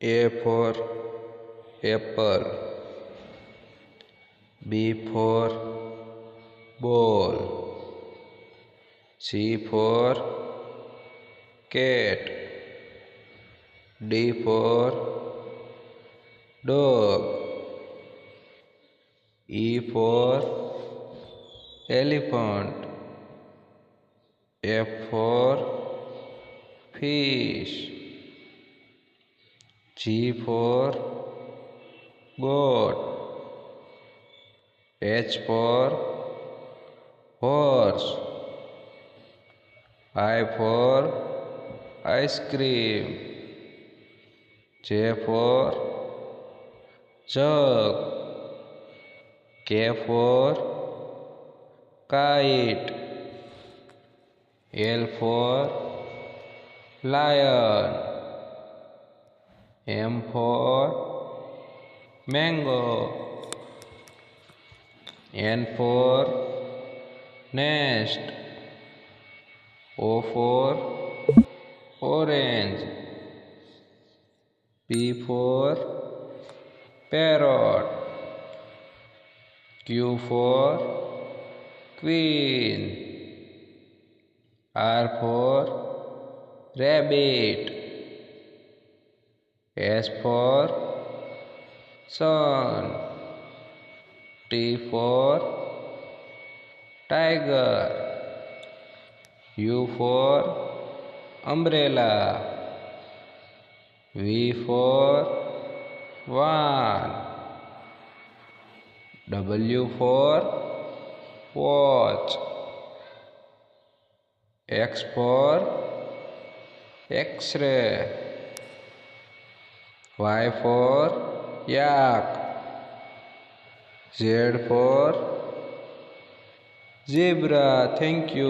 A for apple. B for ball. C for cat. D for dog. E for elephant. F for fish. G for goat. H for horse. I for ice cream. J for jug. K for kite. L for lion. M for mango. N for nest. O for orange. P for parrot. Q for queen. R for rabbit. S for sun. T for tiger. U for umbrella. V for van. W for watch. X for X-ray. Y for yak. Z for zebra. Thank you.